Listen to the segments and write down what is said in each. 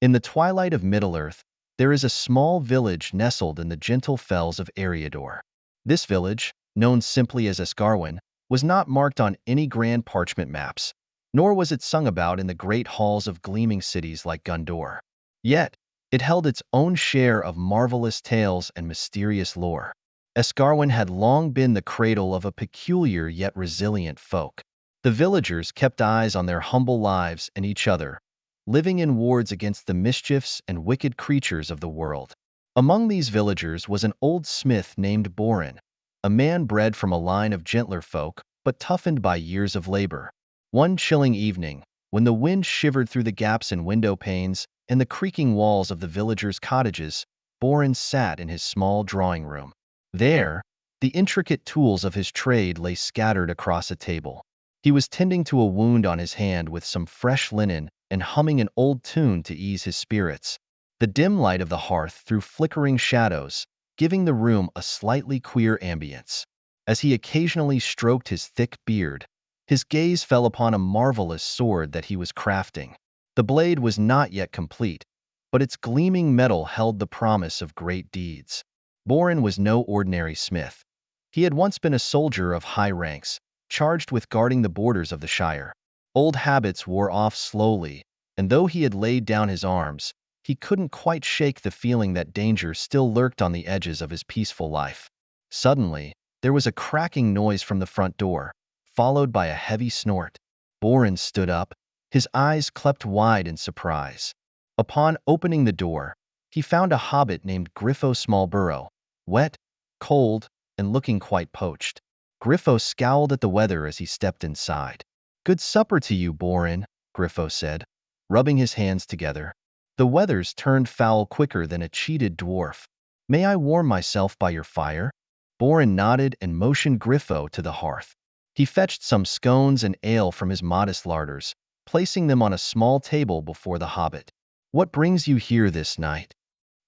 In the twilight of Middle-earth, there is a small village nestled in the gentle fells of Eriador. This village, known simply as Escarwin, was not marked on any grand parchment maps, nor was it sung about in the great halls of gleaming cities like Gondor. Yet, it held its own share of marvelous tales and mysterious lore. Escarwin had long been the cradle of a peculiar yet resilient folk. The villagers kept eyes on their humble lives and each other, living in wards against the mischiefs and wicked creatures of the world. Among these villagers was an old smith named Borin, a man bred from a line of gentler folk, but toughened by years of labor. One chilling evening, when the wind shivered through the gaps in window panes and the creaking walls of the villagers' cottages, Borin sat in his small drawing room. There, the intricate tools of his trade lay scattered across a table. He was tending to a wound on his hand with some fresh linen and humming an old tune to ease his spirits. The dim light of the hearth threw flickering shadows, giving the room a slightly queer ambience. As he occasionally stroked his thick beard, his gaze fell upon a marvelous sword that he was crafting. The blade was not yet complete, but its gleaming metal held the promise of great deeds. Borin was no ordinary smith. He had once been a soldier of high ranks, charged with guarding the borders of the Shire. Old habits wore off slowly, and though he had laid down his arms, he couldn't quite shake the feeling that danger still lurked on the edges of his peaceful life. Suddenly, there was a cracking noise from the front door, followed by a heavy snort. Borin stood up, his eyes clept wide in surprise. Upon opening the door, he found a hobbit named Griffo Smallburrow, wet, cold, and looking quite poached. Griffo scowled at the weather as he stepped inside. "Good supper to you, Borin," Griffo said, rubbing his hands together. "The weather's turned foul quicker than a cheated dwarf. May I warm myself by your fire?" Borin nodded and motioned Griffo to the hearth. He fetched some scones and ale from his modest larders, placing them on a small table before the hobbit. "What brings you here this night?"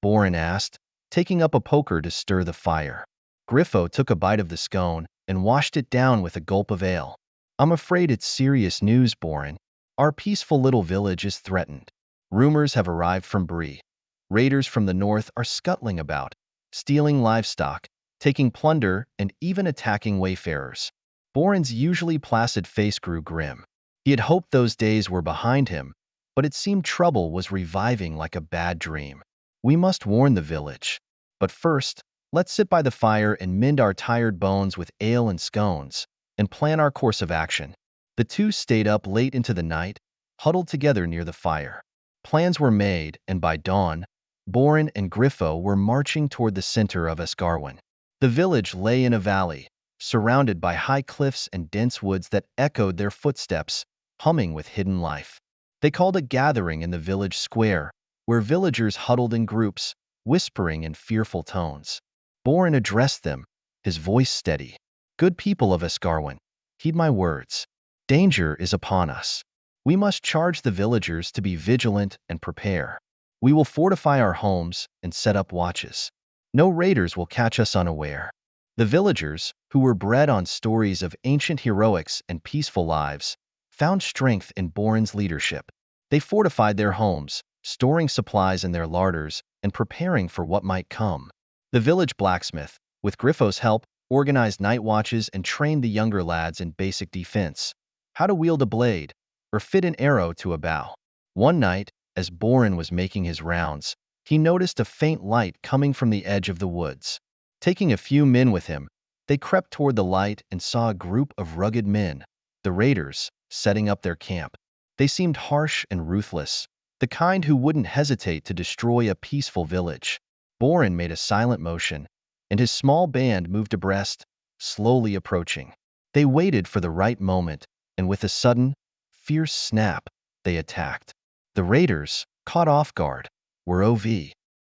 Borin asked, taking up a poker to stir the fire. Griffo took a bite of the scone and washed it down with a gulp of ale. "I'm afraid it's serious news, Borin. Our peaceful little village is threatened. Rumors have arrived from Bree. Raiders from the north are scuttling about, stealing livestock, taking plunder, and even attacking wayfarers." Borin's usually placid face grew grim. He had hoped those days were behind him, but it seemed trouble was reviving like a bad dream. "We must warn the village. But first, let's sit by the fire and mend our tired bones with ale and scones, and plan our course of action." The two stayed up late into the night, huddled together near the fire. Plans were made, and by dawn, Borin and Griffo were marching toward the center of Escarwin. The village lay in a valley, surrounded by high cliffs and dense woods that echoed their footsteps, humming with hidden life. They called a gathering in the village square, where villagers huddled in groups, whispering in fearful tones. Borin addressed them, his voice steady. "Good people of Escarwin, heed my words. Danger is upon us. We must charge the villagers to be vigilant and prepare. We will fortify our homes and set up watches. No raiders will catch us unaware." The villagers, who were bred on stories of ancient heroics and peaceful lives, found strength in Borin's leadership. They fortified their homes, storing supplies in their larders and preparing for what might come. The village blacksmith, with Griffo's help, organized night watches and trained the younger lads in basic defense, how to wield a blade, or fit an arrow to a bow. One night, as Borin was making his rounds, he noticed a faint light coming from the edge of the woods. Taking a few men with him, they crept toward the light and saw a group of rugged men, the raiders, setting up their camp. They seemed harsh and ruthless, the kind who wouldn't hesitate to destroy a peaceful village. Borin made a silent motion, and his small band moved abreast, slowly approaching. They waited for the right moment, and with a sudden, fierce snap, they attacked. The raiders, caught off guard, were OV.